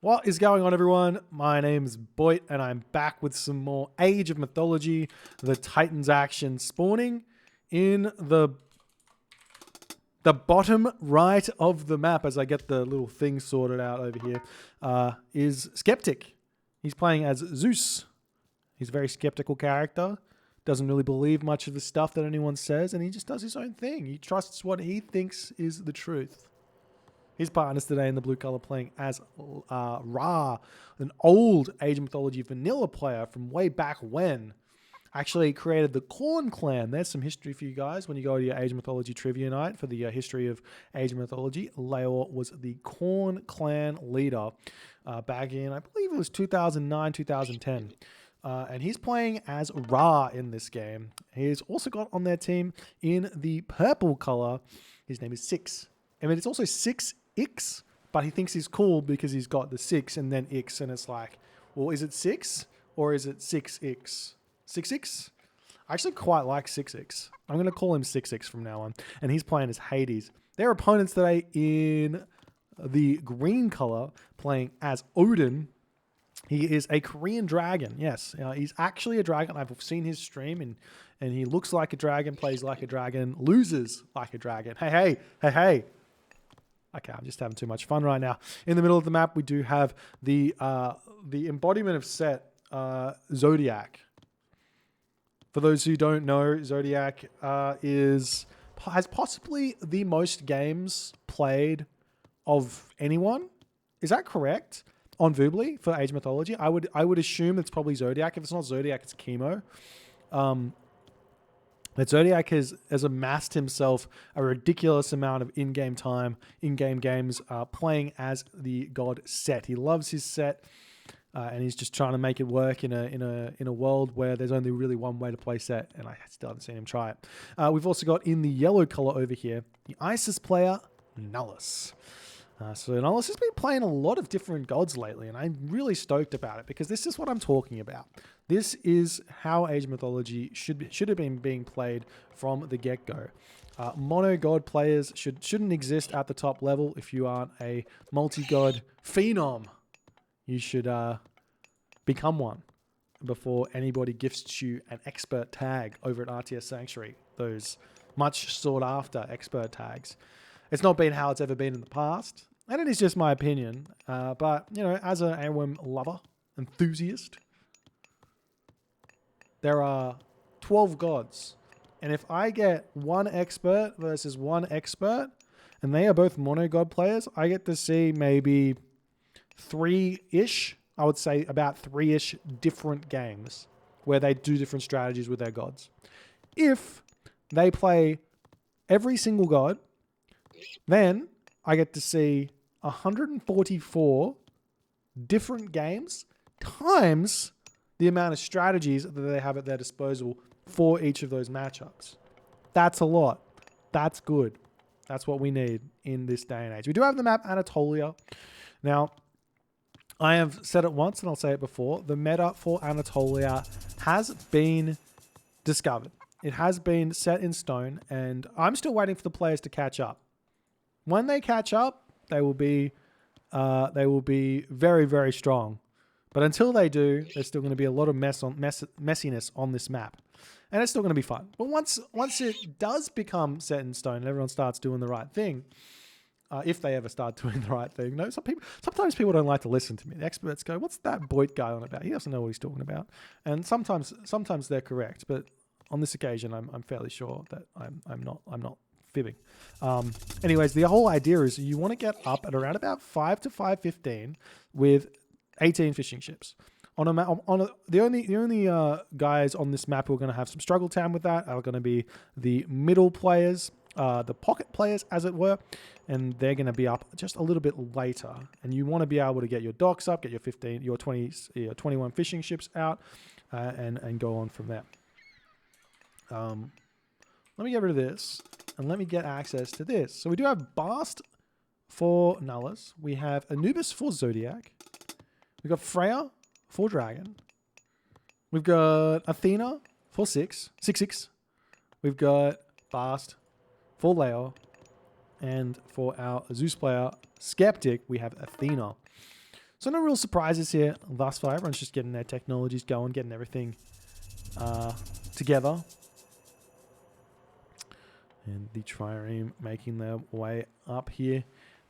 What is going on, everyone? My name's Boit, and I'm back with some more Age of Mythology, the Titans action spawning in the bottom right of the map, as I get the little thing sorted out over here, is Skeptic. He's playing as Zeus. He's a very skeptical character, doesn't really believe much of the stuff that anyone says, and he just does his own thing. He trusts what he thinks is the truth. His partners today in the blue color playing as Ra, an old Age of Mythology vanilla player from way back when. Actually created the Khorne clan. There's some history for you guys when you go to your Age of Mythology trivia night for the history of Age of Mythology. Leor was the Khorne clan leader back in, I believe it was 2009, 2010. And he's playing as Ra in this game. He's also got on their team in the purple color. His name is Six. I mean, it's also 6X, but he thinks he's cool because he's got the 6 and then X, and it's like, well, is it 6 or is it 6X? 6X? I actually quite like 6X. I'm going to call him 6X from now on. And he's playing as Hades. Their opponents today in the green color playing as Odin. He is a Korean dragon. Yes, he's actually a dragon. I've seen his stream, and he looks like a dragon, plays like a dragon, loses like a dragon. Hey. Okay, I'm just having too much fun right now. In the middle of the map, we do have the embodiment of Set, Zodiac. For those who don't know, Zodiac has possibly the most games played of anyone. Is that correct? On Voobly for Age Mythology, I would assume it's probably Zodiac. If it's not Zodiac, it's Chemo. But Zodiac has amassed himself a ridiculous amount of in-game time, in-game games, playing as the god Set. He loves his Set, and he's just trying to make it work in a world where there's only really one way to play Set, and I still haven't seen him try it. We've also got in the yellow color over here the Isis player Nullus. So Nullus has been playing a lot of different gods lately, and I'm really stoked about it because this is what I'm talking about. This is how Age of Mythology should have been being played from the get-go. Mono god players shouldn't exist at the top level. If you aren't a multi-god phenom, you should become one before anybody gifts you an expert tag over at RTS Sanctuary. Those much sought after expert tags. It's not been how it's ever been in the past, and it is just my opinion. But, you know, as an AOM lover, enthusiast, there are 12 gods. And if I get one expert versus one expert, and they are both mono god players, I get to see maybe 3-ish, I would say about 3-ish different games where they do different strategies with their gods. If they play every single god, then I get to see 144 different games times the amount of strategies that they have at their disposal for each of those matchups. That's a lot. That's good. That's what we need in this day and age. We do have the map Anatolia. Now, I have said it once and I'll say it before. The meta for Anatolia has been discovered. It has been set in stone, and I'm still waiting for the players to catch up. When they catch up, they will be very, very strong. But until they do, there's still going to be a lot of messiness on this map, and it's still going to be fun. But once it does become set in stone and everyone starts doing the right thing, if they ever start doing the right thing, no, sometimes people don't like to listen to me. The experts go, "What's that Boit guy on about? He doesn't know what he's talking about." And sometimes they're correct, but on this occasion, I'm fairly sure that I'm not fibbing. Anyways, the whole idea is you want to get up at around about 5 to 5:15 with 18 fishing ships. The only guys on this map who are going to have some struggle time with that are going to be the middle players, the pocket players, as it were, and they're going to be up just a little bit later. And you want to be able to get your docks up, get your 21 fishing ships out, and go on from there. Let me get rid of this, and let me get access to this. So we do have Bast for Nullus. We have Anubis for Zodiac. We've got Freya for Dragon. We've got Athena for 6. We've got Bast for Leor. And for our Zeus player, Skeptic, we have Athena. So no real surprises here thus far. Everyone's just getting their technologies going, getting everything together. And the trireme making their way up here.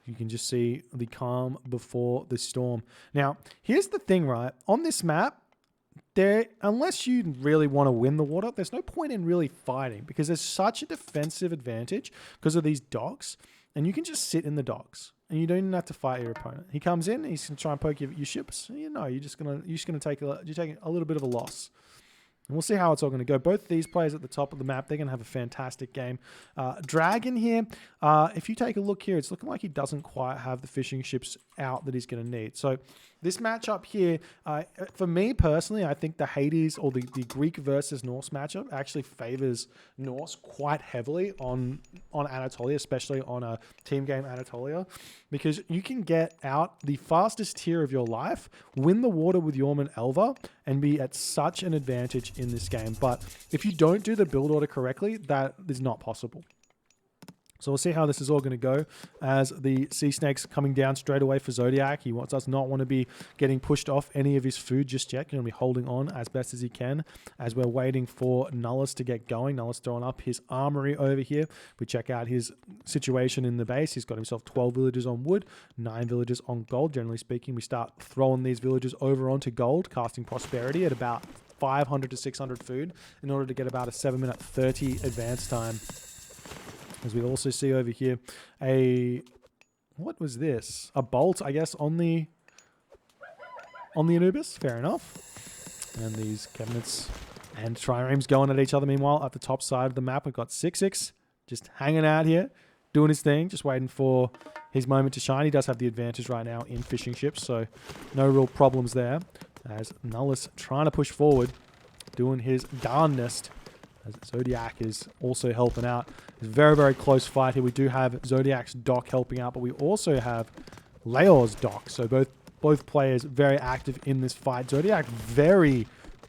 You can just see the calm before the storm. Now, here's the thing, right? On this map, unless you really want to win the water, there's no point in really fighting because there's such a defensive advantage because of these docks. And you can just sit in the docks and you don't even have to fight your opponent. He comes in, he's going to try and poke your ships. You know, you're just gonna take a little bit of a loss. And we'll see how it's all going to go. Both these players at the top of the map, they're going to have a fantastic game. Dragon here, if you take a look here, it's looking like he doesn't quite have the fishing ships out that he's going to need. So this matchup here, for me personally, I think the Hades or the Greek versus Norse matchup actually favors Norse quite heavily on Anatolia, especially on a team game Anatolia, because you can get out the fastest tier of your life, win the water with Yorman Elva, and be at such an advantage in this game. But if you don't do the build order correctly, that is not possible. So we'll see how this is all going to go as the Sea Snake's coming down straight away for Zodiac. He does not want to be getting pushed off any of his food just yet. He's going to be holding on as best as he can as we're waiting for Nullus to get going. Nullus throwing up his armory over here. We check out his situation in the base. He's got himself 12 villagers on wood, 9 villagers on gold. Generally speaking, we start throwing these villagers over onto gold, casting prosperity at about 500 to 600 food in order to get about a 7-minute 30 advance time. As we also see over here, what was this? A bolt, I guess, on the Anubis. Fair enough. And these cabinets and triremes going at each other. Meanwhile, at the top side of the map, we've got 6-6 just hanging out here, doing his thing, just waiting for his moment to shine. He does have the advantage right now in fishing ships, so no real problems there. As Nullus trying to push forward, doing his darndest. As Zodiac is also helping out. It's a very, very close fight here. We do have Zodiac's dock helping out, but we also have Leor's dock. So both players very active in this fight. Zodiac I'm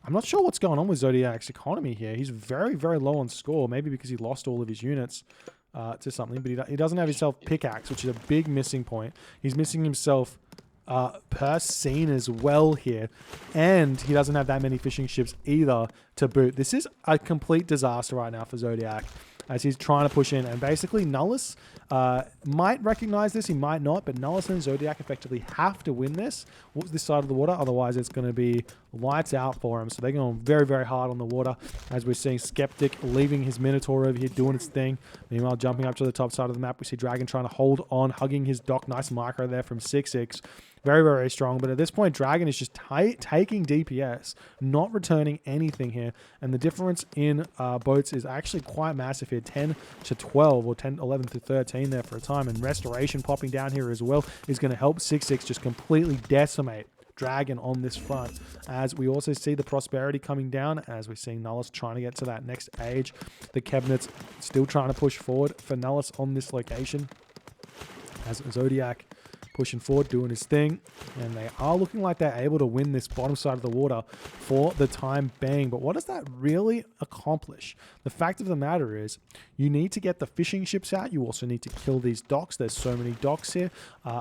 not sure what's going on with Zodiac's economy here. He's very, very low on score. Maybe because he lost all of his units to something. But he doesn't have himself pickaxe, which is a big missing point. He's missing himself per scene as well here, and he doesn't have that many fishing ships either to boot. This is a complete disaster right now for Zodiac as he's trying to push in, and basically Nullus might recognize this, he might not, but Nullus and Zodiac effectively have to win this side of the water, otherwise it's going to be lights out for him. So they're going very, very hard on the water as we're seeing Skeptic leaving his Minotaur over here doing its thing. Meanwhile, jumping up to the top side of the map, we see Dragon trying to hold on, hugging his dock. Nice micro there from 6-6. Very, very strong. But at this point, Dragon is just taking DPS, not returning anything here. And the difference in boats is actually quite massive here. 10 to 12 or 11 to 13 there for a time. And Restoration popping down here as well is going to help 6-6 just completely decimate Dragon on this front. As we also see the Prosperity coming down, as we're seeing Nullus trying to get to that next age. The Cabinets still trying to push forward for Nullus on this location. As Zodiac pushing forward, doing his thing, and they are looking like they're able to win this bottom side of the water for the time being. But what does that really accomplish? The fact of the matter is, you need to get the fishing ships out. You also need to kill these docks. There's so many docks here.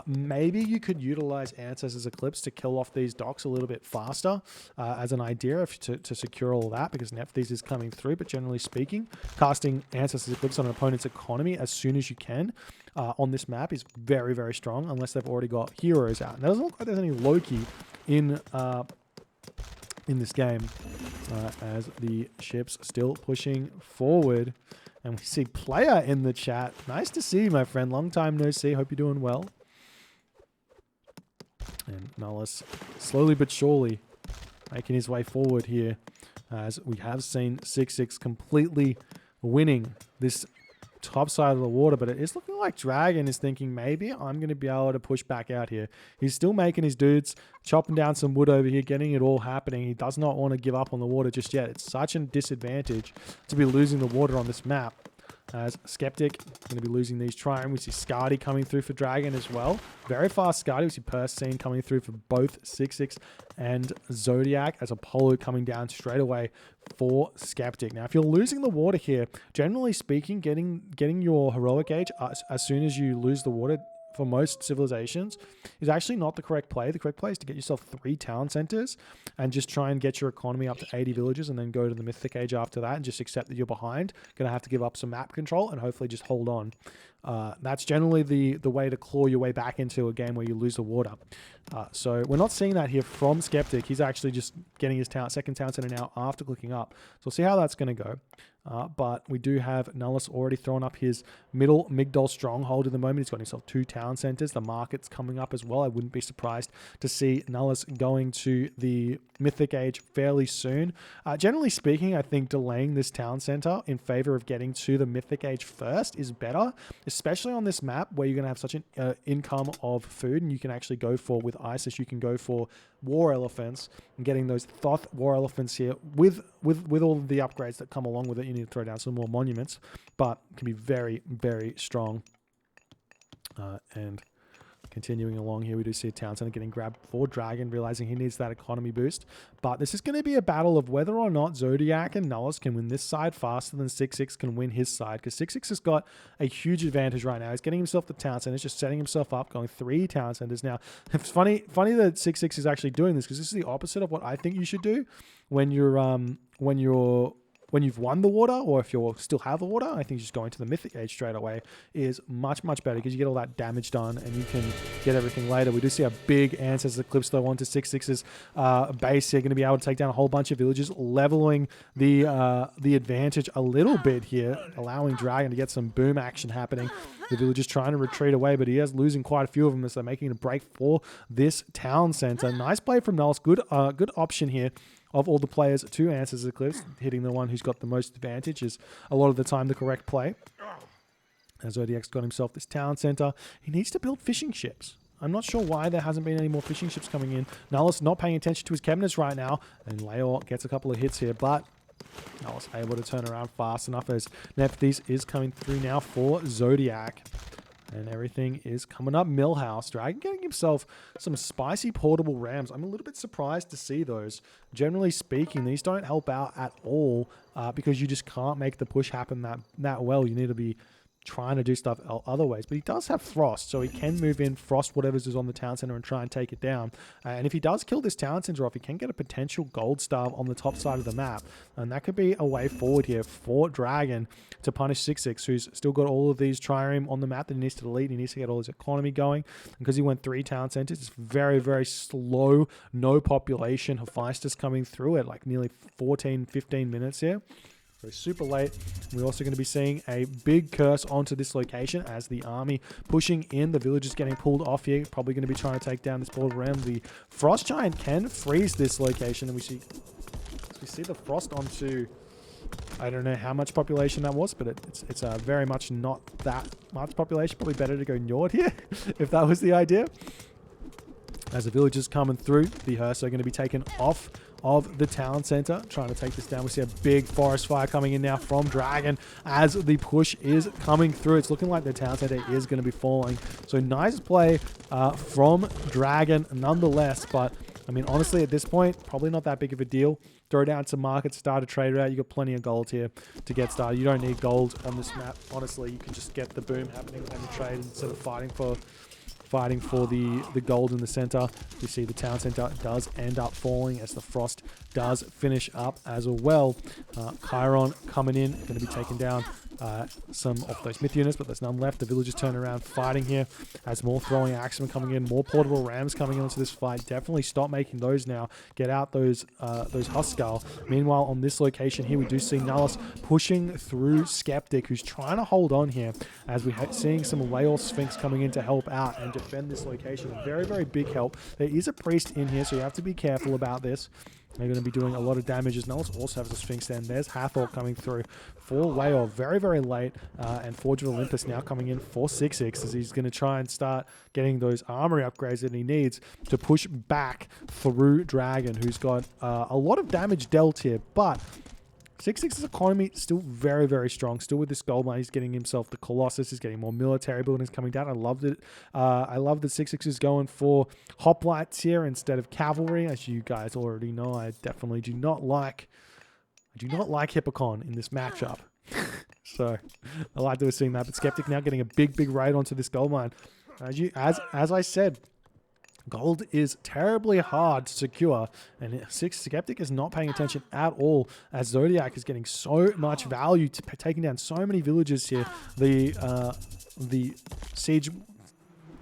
Maybe you could utilize Ancestors Eclipse to kill off these docks a little bit faster as an idea to secure all of that, because Nephthys is coming through. But generally speaking, casting Ancestors Eclipse on an opponent's economy as soon as you can on this map is very, very strong, unless they've already got heroes out. And it doesn't look like there's any Loki in this game as the ships still pushing forward. And we see Player in the chat. Nice to see you, my friend. Long time no see. Hope you're doing well. And Nullus slowly but surely making his way forward here, as we have seen 6-6 completely winning this top side of the water. But it is looking like Dragon is thinking, maybe I'm going to be able to push back out here. He's still making his dudes, chopping down some wood over here, getting it all happening. He does not want to give up on the water just yet. It's such a disadvantage to be losing the water on this map. As Skeptic going to be losing these Triumph. We see Scardy coming through for Dragon as well. Very fast Scardy. We see Persine coming through for both 6-6 and Zodiac, as Apollo coming down straight away for Skeptic. Now, if you're losing the water here, generally speaking, getting your heroic age as soon as you lose the water for most civilizations is actually not the correct play. The correct play is to get yourself 3 town centers and just try and get your economy up to 80 villages and then go to the Mythic Age after that and just accept that you're behind. Going to have to give up some map control and hopefully just hold on. That's generally the way to claw your way back into a game where you lose the water. So we're not seeing that here from Skeptic. He's actually just getting his second town center now after clicking up. So we'll see how that's going to go. But we do have Nullus already throwing up his middle Migdol stronghold at the moment. He's got himself 2 town centers. The market's coming up as well. I wouldn't be surprised to see Nullus going to the Mythic Age fairly soon. Generally speaking, I think delaying this town center in favor of getting to the Mythic Age first is better, especially on this map where you're going to have such an income of food, and you can actually go for, with ISIS, you can go for war elephants and getting those Thoth war elephants here with all of the upgrades that come along with it. You need to throw down some more monuments, but it can be very, very strong. And continuing along here, we do see a town center getting grabbed for Dragon, realizing he needs that economy boost. But this is going to be a battle of whether or not Zodiac and Nullus can win this side faster than 6-6 can win his side, because 6-6 has got a huge advantage right now. He's getting himself the town center, just setting himself up, going 3 town centers now. It's funny that 6-6 is actually doing this, because this is the opposite of what I think you should do when you've won the water, or if you still have the water. I think just going to the Mythic Age straight away is much, much better, because you get all that damage done and you can get everything later. We do see a big Ancestors Eclipse though onto 6-6's base here, going to be able to take down a whole bunch of villages, leveling the advantage a little bit here, allowing Dragon to get some boom action happening. The villagers trying to retreat away, but he is losing quite a few of them as they're making a break for this town center. Nice play from Nullus. Good option here. Of all the players to Ancestors Eclipse, hitting the one who's got the most advantage is a lot of the time the correct play. As Zodiac's got himself this town center, he needs to build fishing ships. I'm not sure why there hasn't been any more fishing ships coming in. Nullus not paying attention to his cabinets right now, and Leor gets a couple of hits here, but Nullus able to turn around fast enough as Nephthys is coming through now for Zodiac. And everything is coming up. Millhouse Dragon getting himself some spicy portable rams. I'm a little bit surprised to see those. Generally speaking, these don't help out at all because you just can't make the push happen that well. You need to be trying to do stuff other ways, but he does have Frost, so he can move in, Frost whatever's is on the town center and try and take it down. And if he does kill this town center off, he can get a potential gold star on the top side of the map, and that could be a way forward here for Dragon to punish 6-6, who's still got all of these trireme on the map that he needs to delete. He needs to get all his economy going, and because he went 3 town centers, it's very, very slow, no population. Hephaestus coming through at like nearly 14-15 minutes here. So super late. We're also going to be seeing a big curse onto this location as the army pushing in. The villagers getting pulled off here. Probably going to be trying to take down this portal ram. The Frost Giant can freeze this location, and we see the Frost onto, I don't know how much population that was, but it's very much not that much population. Probably better to go Njord here if that was the idea. As the villagers coming through, the hearse are going to be taken off of the town center, trying to take this down. We see a big forest fire coming in now from Dragon as the push is coming through. It's looking like the town center is going to be falling. So nice play from Dragon nonetheless, but I mean, honestly, at this point, probably not that big of a deal. Throw down some markets, start a trade route. You got plenty of gold here to get started. You don't need gold on this map. Honestly, you can just get the boom happening and the trade instead of fighting for the gold in the center. You see the town center does end up falling as the Frost does finish up as well. Chiron coming in, going to be taking down some of those myth units, but there's none left. The villagers turn around fighting here as more throwing axemen coming in, more portable rams coming into this fight. Definitely stop making those now. Get out those Huskar. Meanwhile, on this location here, we do see Nullus pushing through Skeptic, who's trying to hold on here as we're seeing some Leor Sphinx coming in to help out and defend this location. A very, very big help. There is a priest in here, so you have to be careful about this. They're going to be doing a lot of damage as Nullus also has a Sphinx then. There's Hathor coming through for Leor very, very late. And Forge of Olympus now coming in for 6-6 as he's going to try and start getting those armory upgrades that he needs to push back through Dragon, who's got a lot of damage dealt here. But 6-6's economy still very, very strong. Still with this gold mine, he's getting himself the Colossus. He's getting more military buildings coming down. I loved it. I love that 6-6 is going for hoplites here instead of cavalry. As you guys already know, I definitely do not like Hippocon in this matchup. So I like to have seen that. But Skeptic now getting a big, big raid onto this gold mine. As I said, gold is terribly hard to secure, and Skeptic is not paying attention at all as Zodiac is getting so much value, taking down so many villages here. The siege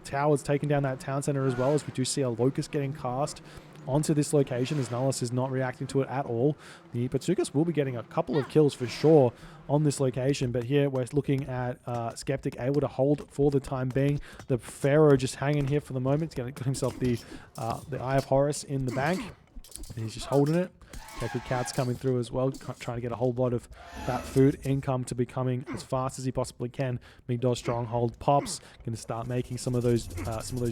tower's taking down that town center as well, as we do see a locust getting cast onto this location as Nullus is not reacting to it at all. The Patsukas will be getting a couple of kills for sure on this location, but here we're looking at Skeptic able to hold for the time being. The Pharaoh just hanging here for the moment. He's going to get himself the Eye of Horus in the bank, and he's just holding it. Sacred Cat's coming through as well, trying to get a whole lot of that food income to be coming as fast as he possibly can. Migdol Stronghold pops, going to start making some of those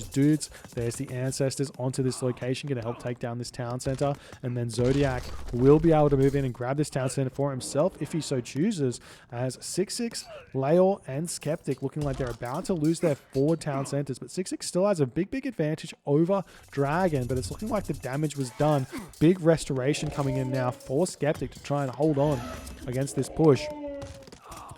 dudes. There's the ancestors onto this location, going to help take down this town center, and then Zodiac will be able to move in and grab this town center for himself if he so chooses. As 6-6, Laor, and Skeptic looking like they're about to lose their forward town centers, but 6-6 still has a big advantage over Dragon, but it's looking like the damage was done. Big restoration coming in now for Skeptic to try and hold on against this push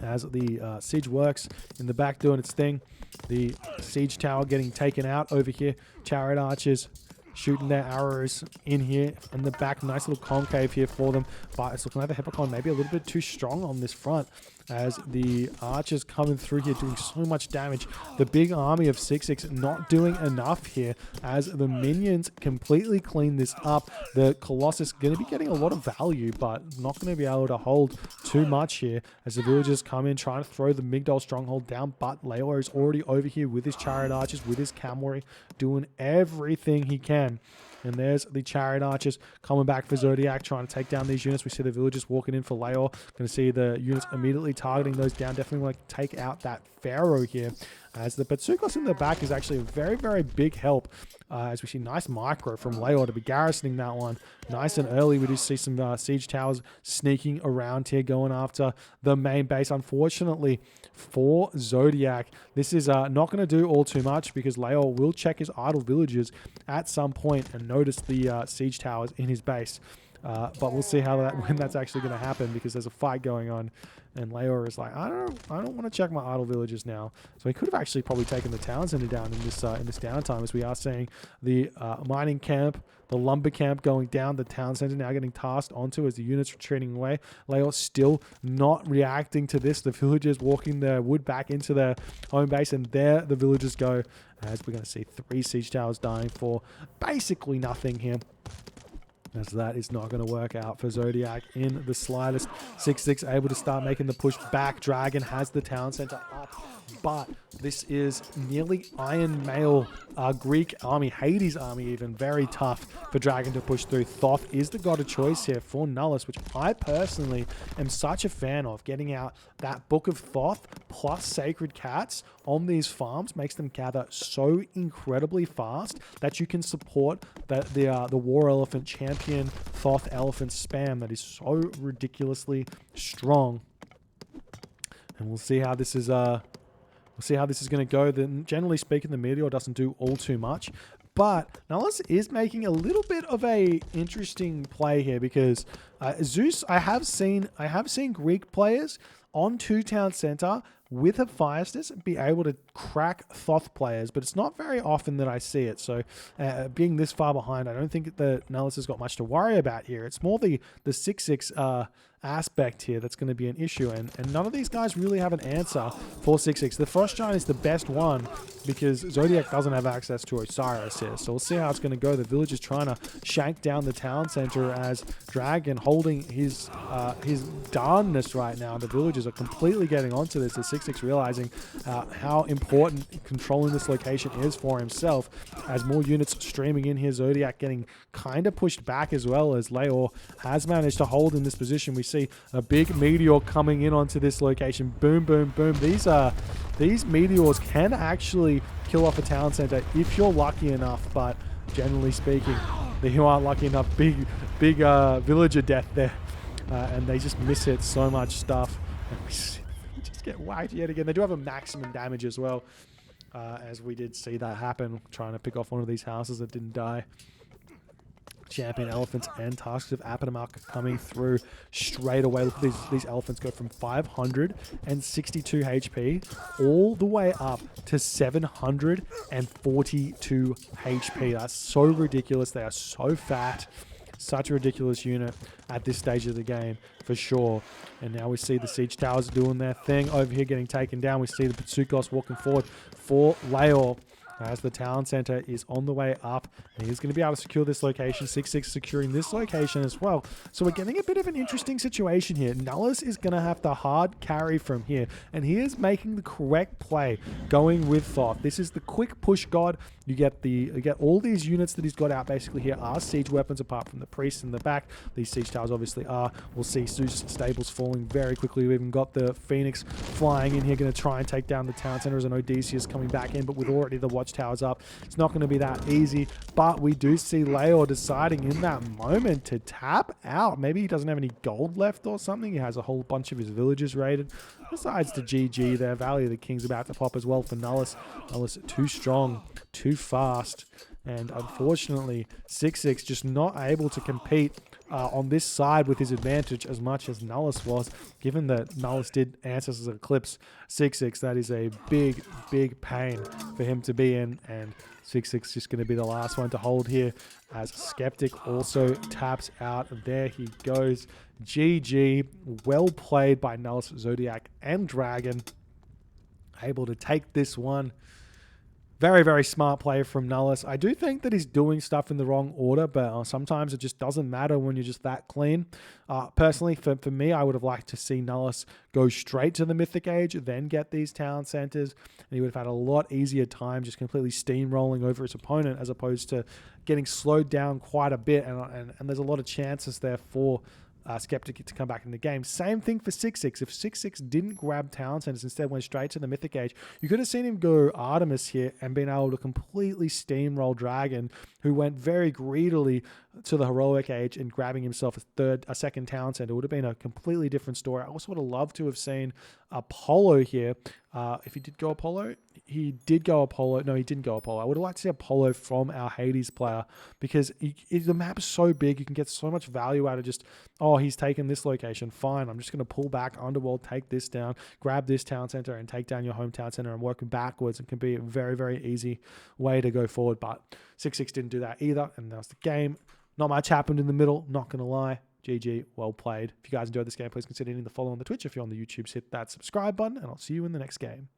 as the siege works in the back doing its thing. The siege tower getting taken out over here. Chariot archers shooting their arrows in here in the back. Nice little concave here for them, but it's looking like the Hippocon maybe a little bit too strong on this front as the archers coming through here doing so much damage. The big army of 6-6 not doing enough here as the minions completely clean this up. The Colossus going to be getting a lot of value, but not going to be able to hold too much here as the villagers come in trying to throw the Migdol Stronghold down, but Laor is already over here with his chariot archers, with his cavalry, doing everything he can. And there's the chariot archers coming back for Zodiac, trying to take down these units. We see the villagers walking in for Laor. Going to see the units immediately targeting those down. Definitely want to take out that Pharaoh here. As the Patsukos in the back is actually a very big help. As we see nice micro from Laor to be garrisoning that one nice and early. We do see some siege towers sneaking around here, going after the main base. Unfortunately for Zodiac, this is not going to do all too much because Laor will check his idle villages at some point and notice the siege towers in his base. But we'll see when that's actually going to happen, because there's a fight going on, and Laor is like, I don't want to check my idle villages now. So he could have actually probably taken the town center down in this downtime, as we are seeing the mining camp, the lumber camp going down, the town center now getting tasked onto as the units retreating away. Laor still not reacting to this. The villagers walking their wood back into their home base, and there the villagers go, as we're going to see 3 siege towers dying for basically nothing here. As that is not going to work out for Zodiac in the slightest. 6-6 able to start making the push back. Dragon has the town center up, but this is nearly Iron Mail Greek army, Hades army even, very tough for Dragon to push through. Thoth is the god of choice here for Nullus, which I personally am such a fan of. Getting out that Book of Thoth plus Sacred Cats on these farms makes them gather so incredibly fast that you can support the War Elephant champion Thoth Elephant spam that is so ridiculously strong. And we'll see how this is going to go. Then, generally speaking, the Meteor doesn't do all too much, but Nullus is making a little bit of a interesting play here, because Zeus, I have seen Greek players on 2 town center with Hephaestus be able to crack Thoth players, but it's not very often that I see it. So being this far behind, I don't think that Nullus has got much to worry about here. It's more the 6-6 aspect here that's going to be an issue, and none of these guys really have an answer for 6-6. The Frost Giant is the best one because Zodiac doesn't have access to Osiris here, so we'll see how it's going to go. The village is trying to shank down the town center as Dragon holding his darnness right now. The villagers are completely getting onto this. The 6-6 realizing how important controlling this location is for himself, as more units streaming in here. Zodiac getting kind of pushed back as well, as Laor has managed to hold in this position. We see a big meteor coming in onto this location. Boom, boom, boom. These meteors can actually kill off a town center if you're lucky enough, but generally speaking, you aren't lucky enough. Big villager death there, and they just miss hit so much stuff, and we just get whacked yet again. They do have a maximum damage as well, as we did see that happen, trying to pick off one of these houses that didn't die. Champion Elephants and Tasks of Apatomark coming through straight away. Look at these elephants go from 562 HP all the way up to 742 HP. That's so ridiculous. They are so fat. Such a ridiculous unit at this stage of the game, for sure. And now we see the Siege Towers doing their thing over here, getting taken down. We see the Patsukos walking forward for Laor, as the town center is on the way up, and he's going to be able to secure this location. 6-6 securing this location as well. So we're getting a bit of an interesting situation here. Nullus is going to have to hard carry from here, and he is making the correct play, going with Thoth. This is the quick push god. You get all these units that he's got out basically here are siege weapons, apart from the priests in the back. These siege towers obviously are. We'll see Zeus stables falling very quickly. We've even got the Phoenix flying in here, going to try and take down the town center as an Odysseus coming back in, but with already the watchtowers up, it's not going to be that easy. But we do see Laor deciding in that moment to tap out. Maybe he doesn't have any gold left or something. He has a whole bunch of his villages raided. Besides the GG there, Valley of the King's about to pop as well for Nullus. Nullus too strong, too fast, and unfortunately 6-6 just not able to compete on this side with his advantage as much as Nullus was, given that Nullus did Ancestors Eclipse 6-6. That is a big pain for him to be in, and 6-6 just going to be the last one to hold here as Skeptic also taps out. There he goes. GG. Well played by Nullus, Zodiac, and Dragon. Able to take this one. Very smart play from Nullus. I do think that he's doing stuff in the wrong order, but sometimes it just doesn't matter when you're just that clean. Personally, for me, I would have liked to see Nullus go straight to the Mythic Age, then get these town centers, and he would have had a lot easier time just completely steamrolling over his opponent, as opposed to getting slowed down quite a bit, and there's a lot of chances there for Skeptic to come back in the game. Same thing for 6-6. If 6-6 didn't grab town centers, instead went straight to the Mythic Age, you could have seen him go Artemis here and been able to completely steamroll Dragon, who went very greedily to the Heroic Age and grabbing himself a second town center. It would have been a completely different story. I also would have loved to have seen Apollo here. If he did go Apollo, he did go Apollo. No, he didn't go Apollo. I would have liked to see Apollo from our Hades player, because the map is so big. You can get so much value out of just, oh, he's taken this location. Fine, I'm just going to pull back Underworld, take this down, grab this town center, and take down your hometown center and work backwards. It can be a very easy way to go forward. But 6-6 didn't do that either, and that was the game. Not much happened in the middle, not going to lie. GG, well played. If you guys enjoyed this game, please consider hitting the follow on the Twitch. If you're on the YouTubes, hit that subscribe button, and I'll see you in the next game.